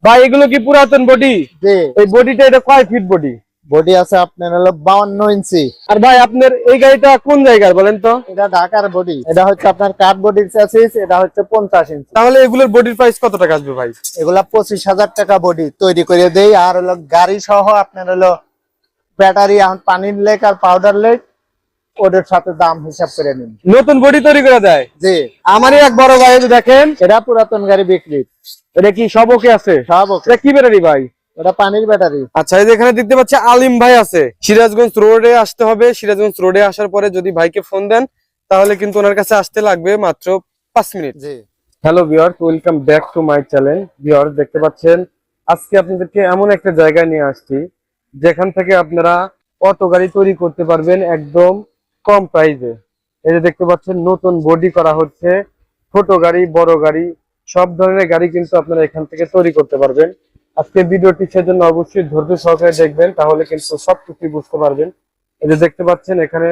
ভাই এগুলো কি পুরাতন বডি? জি। এই বডিটা এটা কয় ফিট বডি? বডি আছে আপনার হলো 52 ইঞ্চি। আর ভাই আপনার এই গাড়িটা কোন জায়গার বলেন তো? এটা ঢাকার বডি। এটা হচ্ছে আপনার কাঠ বডির চ্যাসিস। এটা হচ্ছে 50 ইঞ্চি। তাহলে এগুলোর বডির প্রাইস কত টাকা আসবে ভাই? এগুলা 25,000 টাকা বডি তৈরি করে দেই। আর হলো গাড়ি সহ আপনার হলো ব্যাটারি, পানির লেক আর পাউডার লেক ওদের সাথে দাম হিসাব করে নিন। নতুন বডি তৈরি করে দেয়? জি। আমারই এক বড় ভাই দেখেন, এটা পুরাতন গাড়ি বিক্রি। এটা কি সব ওকে আছে? সব ওকে। এটা কি ব্যাটারি ভাই? ওটা পানির ব্যাটারি। আচ্ছা, এই যে এখানে দেখতে পাচ্ছি আলিম ভাই আছে। সিরাজগঞ্জ রোডে আসতে হবে। সিরাজগঞ্জ রোডে আসার পরে যদি ভাইকে ফোন দেন তাহলে কিন্তু ওনার কাছে আসতে লাগবে মাত্র 5 minute. G. Hello viewers, welcome back to my channel. Viewers দেখতে পাচ্ছেন আজকে আপনাদেরকে এমন একটা জায়গায় নিয়ে আসছি যেখান থেকে আপনারা অটো গাড়ি তৈরি করতে পারবেন একদম কম প্রাইসে। এই যে দেখতে পাচ্ছেন নতুন বডি করা হচ্ছে। ছোট গাড়ি, বড় গাড়ি, সব ধরনের গাড়ি কিন্তু আপনারা এখান থেকে তৈরি করতে পারবেন। আজকে ভিডিওটি সেজন্য অবশ্যই ধৈর্য সহকারে দেখবেন, তাহলে কিন্তু সবকিছু বুঝতে পারবেন। এই যে দেখতে পাচ্ছেন এখানে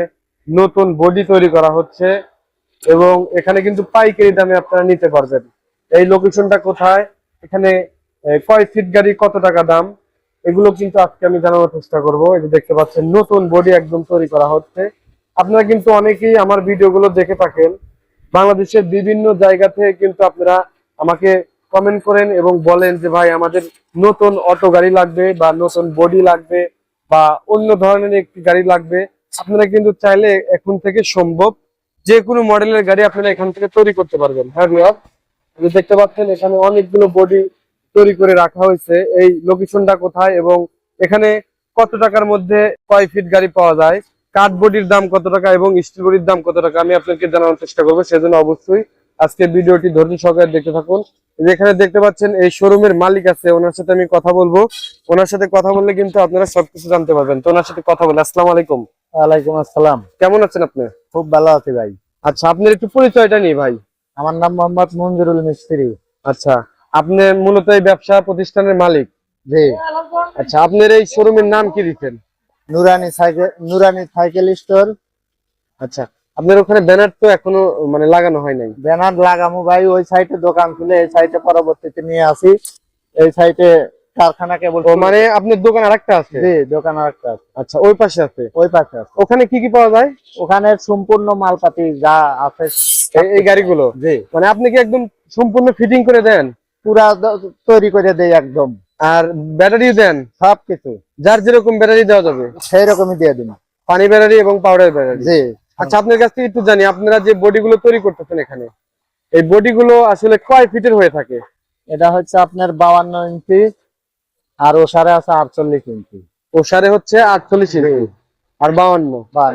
নতুন বডি তৈরি করা হচ্ছে এবং এখানে কিন্তু পাইকারি দামে আপনারা নিতে পারবেন। এই লোকেশনটা কোথায়, এখানে কয় ফিট গাড়ি, কত টাকা দাম, এগুলো কিন্তু আজকে আমি জানানোর চেষ্টা করব। এই যে দেখতে পাচ্ছেন নতুন বডি একদম তৈরি করা হচ্ছে। আপনারা কিন্তু অনেকেই আমার ভিডিওগুলো দেখে থাকেন, বাংলাদেশের বিভিন্ন জায়গা থেকে কিন্তু আপনারা আমাকে কমেন্ট করেন এবং বলেন যে ভাই আমাদের নতুন অটো গাড়ি লাগবে বা নতুন বডি লাগবে বা অন্য ধরনের একটি গাড়ি লাগবে। আপনারা কিন্তু চাইলে এখন থেকে সম্ভব যে কোনো মডেলের গাড়ি আপনারা এখান থেকে তৈরি করতে পারবেন। হ্যাঁ ভিউয়ার, দেখতে পাচ্ছেন এখানে অনেকগুলো বডি তৈরি করে রাখা হয়েছে। এই লোকেশনটা কোথায় এবং এখানে কত টাকার মধ্যে কয় ফিট গাড়ি পাওয়া যায়, কাঠ বডির দাম কত টাকা এবং স্টিল বডির দাম কত টাকা, আমি আপনাকে জানানোর চেষ্টা করবো। সেজন্য অবশ্যই আজকে ভিডিওটি ধৈর্য সহকারে দেখতে থাকুন। যেখানে দেখতে পাচ্ছেন এই শোরুমের মালিক আছে, ওনার সাথে আমি কথা বলবো। ওনার সাথে কথা বললে কিন্তু আপনারা সবকিছু জানতে পারবেন। তো ওনার সাথে কথা বলে। আসসালামু আলাইকুম। ওয়ালাইকুম আসসালাম। কেমন আছেন আপনি? খুব ভালো আছি ভাই। আচ্ছা, আপনার একটু পরিচয়টা নিয়ে ভাই। আমার নাম মোহাম্মদ মঞ্জুরুল মিস্ত্রি। আচ্ছা, আপনি মূলত এই ব্যবসা প্রতিষ্ঠানের মালিক? জি। আচ্ছা, আপনার এই শোরুমের নাম কি দিচ্ছেন? নুরানি সাইকেল স্টোর। আচ্ছা, আপনার ওখানে ব্যানার তো এখনো মানে লাগানো হয় নাই? ব্যানার লাগামু ভাই, ওই সাইডে দোকান খুলে এই সাইডে পরবর্তীতে নিয়ে আসি। এই সাইডে কারখানা কেবল। ও মানে আপনার দোকান আরেকটা আছে? জি, দোকান আরেকটা আছে। আচ্ছা, ওই পাশে আছে? ওই পাশে আছে। ওখানে কি কি পাওয়া যায়? ওখানে সম্পূর্ণ মালপাতি যা আছে এই গাড়িগুলো? জি। মানে আপনি কি একদম সম্পূর্ণ ফিটিং করে দেন? পুরা তৈরি করে দেই একদম। আর ব্যাটারিও দেন? সবকিছু যার যেরকম ব্যাটারি দেওয়া যাবে সেই রকমই দিয়ে দিন। পানি ব্যাটারি এবং পাউডার ব্যাটারি? জি। আচ্ছা, আপনার কাছ থেকে একটু জানি, আপনারা যে বডিগুলো তৈরি করতেছেন এখানে, এই বডিগুলো আসলে কয় ফিটের হয়ে থাকে? এটা হচ্ছে আপনার 52 ইঞ্চি আর ওসারে আছে 48 ইঞ্চি। ওসারে হচ্ছে 48 ইঞ্চি আর 52। বাহ।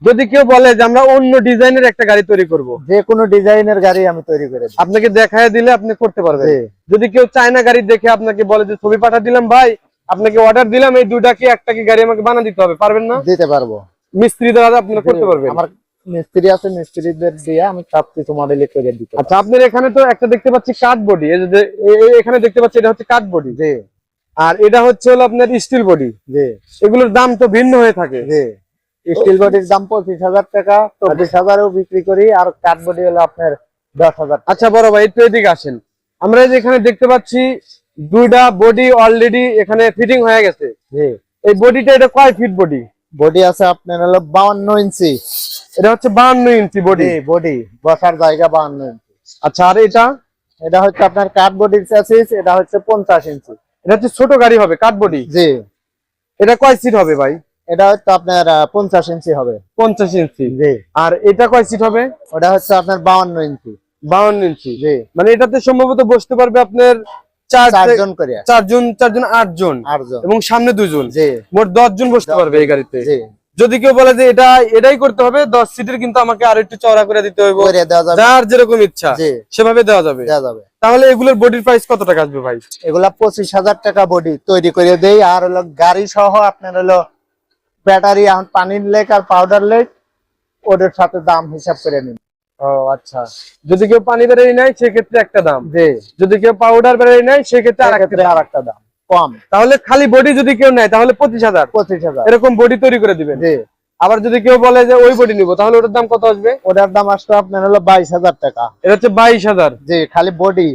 যদি কেউ বলে যে আমরা অন্য ডিজাইনের একটা গাড়ি তৈরি করব, যে কোনো ডিজাইনের গাড়ি আমি তৈরি করে দিই। আপনাকে দেখায় দিলে আপনি করতে পারবেন? জি। যদি কেউ চায়না গাড়ি দেখে আপনাকে বলে যে ছবি পাঠা দিলাম ভাই, আপনাকে অর্ডার দিলাম, এই দুইটা কি একটা কি গাড়ি আমাকে বানা দিতে হবে, পারবেন না? দিতে পারবো। মিস্ত্রি দ্বারা আপনারা করতে পারবেন? আমার মিস্ত্রি আছে, মিস্ত্রিদের দিয়ে আমি সবকিছু মডেলে করে দিতে পারি। আচ্ছা, আপনার এখানে তো একটা দেখতে পাচ্ছি কাঠ বডি, এখানে দেখতে পাচ্ছি এটা হচ্ছে কাঠ বডি। জি। আর এটা হচ্ছে হলো আপনার স্টিল বডি। জি। এগুলোর দাম তো ভিন্ন হয়ে থাকে? জি। স্টিল বডির দাম 25,000 টাকা, 24,000 বিক্রি করি। আর কাঠ বডি হলো আপনার 10,000। আচ্ছা বড় ভাই, একটু এদিকে আসেন। আমরা এই যে এখানে দেখতে পাচ্ছি দুইটা বডি অলরেডি এখানে ফিটিং হয়ে গেছে। জি। এই বডিটা এটা কয় ফিট বডি? বডি আছে আপনার হলো 52 ইঞ্চি। এটা হচ্ছে 52 ইঞ্চি বডি? বডি বসার জায়গা 52 ইঞ্চি। আচ্ছা, আর এটা? এটা হচ্ছে আপনার কাঠ বডির চ্যাসিস। এটা হচ্ছে 50 ইঞ্চি। এটা হচ্ছে ছোট গাড়ি হবে, কাঠ বডি? জি। এটা কয় সিট হবে ভাই? এটা হচ্ছে আপনার 50 ইঞ্চি হবে। 50 ইঞ্চি? জি। আর এটা কয় সিট হবে? ওটা হচ্ছে আপনার 52 ইঞ্চি। 52 ইঞ্চি? জি। মানে এটাতে সম্ভবত বসতে পারবে আপনার চারজন করে। চারজন 8 জন 8 জন এবং সামনে 2 জন। জি। মোট 10 জন বসতে পারবে এই গাড়িতে। জি। যদি কেউ বলে যে এটাই করতে হবে 10 সিটের, কিন্তু আমাকে আর একটু চওড়া করে দিতে হবে, করে দেওয়া যাবে। যার যেরকম ইচ্ছা জি। সেভাবে দেওয়া যাবে। দেওয়া যাবে। তাহলে এগুলোর বডির প্রাইস কত টাকা আসবে ভাই? এগুলা 25,000 টাকা বডি তৈরি করে দেই। আর হলো গাড়ি সহ আপনার হলো ব্যাটারি, পানির লেক আর পাউডার লেক ওদের সাথে দাম হিসাব করে নিন। ও আচ্ছা, যদি কেউ পানি ব্যাটারি নেয় সেক্ষেত্রে একটা দাম, জি। যদি কেউ পাউডার ব্যাটারি নেয় সেক্ষেত্রে আরেকটা দাম কম। তাহলে খালি বডি যদি কেউ নেয় তাহলে 25,000 25,000 এরকম বডি তৈরি করে দিবেন? জি। আবার যদি কেউ বলে যে ওই বডি নিবো তাহলে ওটার দাম কত আসবে? ওটার দাম আসবে আপনার হলো 22,000 টাকা। এটা হচ্ছে 22,000? জি, খালি বডি।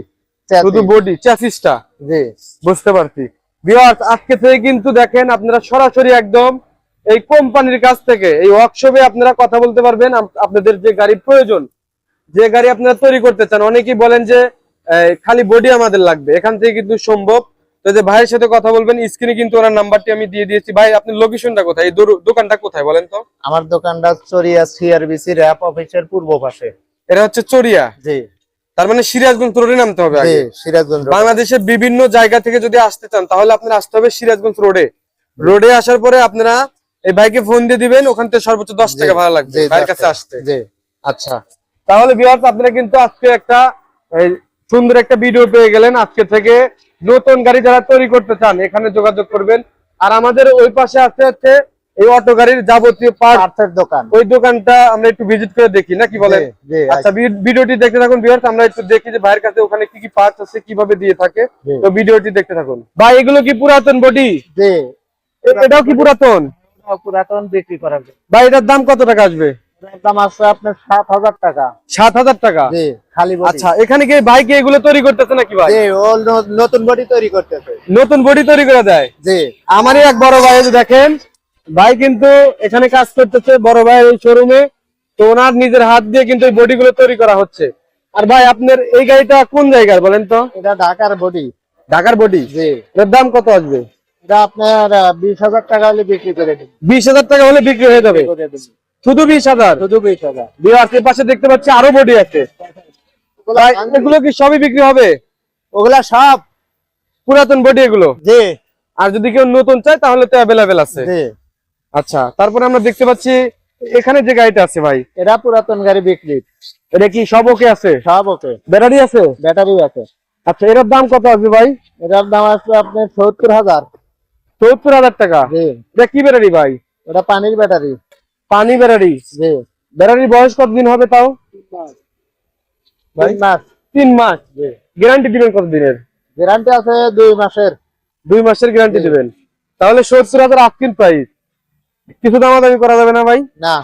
শুধু বডি চ্যাসিসটা। জি বুঝতে পারছি। ভিউয়ার্স আজকে থেকে কিন্তু দেখেন আপনারা সরাসরি একদম এই কোম্পানির কাছ থেকে এই ওয়ার্কশপে আপনারা কথা বলতে পারবেন। আপনাদের যে গাড়ি প্রয়োজন, যে গাড়ি আপনারা তৈরি করতে চান, অনেকেই বলেন যে খালি বডি আমাদের লাগবে, এখান থেকে কিন্তু সম্ভব। তো যে ভাইয়ের সাথে কথা বলবেন, স্ক্রিনে কিন্তু ওনার নাম্বারটি আমি দিয়ে দিয়েছি। ভাই আপনার লোকেশনটা কোথায়, এই দোকানটা কোথায় বলেন তো? আমার দোকানটা চরিয়া সিআরবিসি র‍্যাপ অফিসের পূর্ব পাশে। এটা হচ্ছে চরিয়া? জি। তার মানে সিরাজগঞ্জ রোডে নামতে হবে আগে। জি সিরাজগঞ্জ। বাংলাদেশের বিভিন্ন জায়গা থেকে যদি আসতে চান তাহলে আপনারা আসতে হবে সিরাজগঞ্জ রোডে আসার পরে আপনারা এই বাইকে ফোন দিয়ে দিবেন, ওখান থেকে সর্বোচ্চ 10 টাকা ভাড়া লাগবে ভাইয়ের কাছে আসতে। জি আচ্ছা, তাহলে ভিউয়ার্স আপনারা কিন্তু আজকে একটা সুন্দর একটা ভিডিও পেয়ে গেলেন। আজকে থেকে নতুন গাড়ি যারা তৈরি করতে চান এখানে যোগাযোগ করবেন। আর আমাদের ওই পাশে হচ্ছে এই অটো গাড়ির যাবতীয় পার্টসের দোকান, ওই দোকানটা আমরা একটু ভিজিট করে দেখি, না কি বলেন? আচ্ছা, ভিডিওটি দেখতে থাকুন ভিউয়ার্স, আমরা একটু দেখি যে ভাইয়ের কাছে ওখানে কি কি পার্টস আছে, কিভাবে দিয়ে থাকে। তো ভিডিওটি দেখতে থাকুন। ভাই এগুলো কি পুরাতন বডি? জি। এটাও কি পুরাতন? পুরাতন বিক্রি করা যায়। ভাই এটার দাম কত টাকা আসবে? দাম আছে আপনার 7,000 টাকা। 7,000 টাকা? জি খালি বডি। আচ্ছা, এখানে কি ভাই কি এগুলো তৈরি করতেছে নাকি ভাই? জি, ও নতুন বডি তৈরি করতেছে। নতুন বডি তৈরি করে দেয়? জি। আমারই এক বড় ভাই, দেখেন ভাই কিন্তু এখানে কাজ করতেছে বড় ভাইয়ের এই শোরুমে। তো ওনার নিজের হাত দিয়ে কিন্তু এই বডি গুলো তৈরি করা হচ্ছে। আর ভাই আপনার এই গাড়িটা কোন জায়গার বলেন তো? এটা ঢাকার বডি। ঢাকার বডি? জি। এর দাম কত আসবে? এটা আপনার 20,000 টাকা হলে বিক্রি করে দেব। 20,000 টাকা হলে বিক্রি হয়ে যাবে? শুধু 20,000? শুধু 20,000। বিয়ার পাশে দেখতে পাচ্ছি আরো বডি আছে। ভাই এগুলো কি সবই বিক্রি হবে? ওগুলা সব পুরাতন বডি এগুলো? জি। আর যদি কেউ নতুন চায় তাহলে তো অ্যাভেলেবেল আছে? জি। আচ্ছা, তারপরে আমরা দেখতে পাচ্ছি এখানে যে গাড়িটা আছে ভাই, এটা পুরাতন গাড়ি বিক্রি। এটা কি সব ওকে আছে? সব ওকে। ব্যাটারি আছে? ব্যাটারি আছে। আচ্ছা, এটার দাম কত আসবে ভাই? এটার দাম আসবে আপনার 70,000। 70,000 টাকা? জি। এটা কি ব্যাটারি ভাই? ওটা পানির ব্যাটারি। পানি ব্যাটারি? জি। ব্যাটারির বয়স কতদিন হবে তাও? 3 মাস। 3 মাস? জি। গ্যারান্টি দিবেন কত দিনের? গ্যারান্টি আছে 2 মাসের। 2 মাসের গ্যারান্টি দিবেন? তাহলে 70,000 আস্কিং প্রাইস, কিছু দামাদামি করা যাবে না ভাই? না,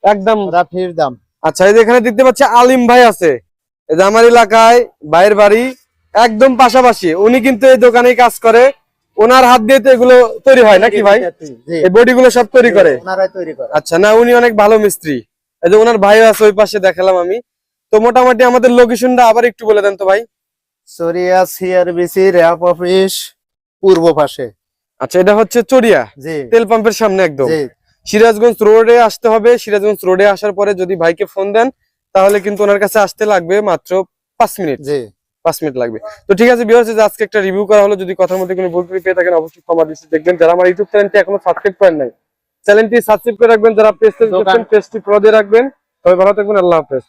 একদম রাফির দাম। আচ্ছা, এই যে এখানে দেখতে পাচ্ছি আলিম ভাই আছে, এই যে আমার এলাকায় ভাইয়ের বাড়ি একদম পাশাপাশি, উনি কিন্তু এই দোকানেই কাজ করে। ওনার হাত দিয়ে তো এগুলো তৈরি হয় নাকি ভাই? এই বডি গুলো সব তৈরি করে? ওনারাই তৈরি করে। আচ্ছা, না উনি অনেক ভালো মিস্ত্রি। এই যে ওনার ভাইও আছে ওই পাশে, দেখালাম আমি। তো মোটামুটি আমাদের লোকেশনটা আবার একটু বলে দেন তো ভাই। চরিয়া সিআরবিসি র‍্যাপ অফিস পূর্ব পাশে। আচ্ছা, এটা হচ্ছে চরিয়া জি। তেল পাম্পের সামনে একদম। জি। সিরাজগঞ্জ রোডে আসতে হবে। সিরাজগঞ্জ রোডে আসার পরে যদি ভাইকে ফোন দেন তাহলে কিন্তু ওনার কাছে আসতে লাগবে মাত্র 5 মিনিট। জি। 5 মিনিট লাগবে। তো ঠিক আছে ভিউয়ার্স, আজকে একটা রিভিউ করা হলো। যদি কথার মধ্যে কোনো ভুল ত্রুটি পেয়ে থাকেন অবশ্যই ক্ষমা দৃষ্টিতে দেখবেন। যারা আমার ইউটিউব চ্যানেলটি এখনো সাবস্ক্রাইব করেন নাই, চ্যানেলটি সাবস্ক্রাইব করে রাখবেন। যারা পেজটি ফলো দিয়ে রাখবেন। সবাই ভালো থাকবেন, আল্লাহ হাফেজ।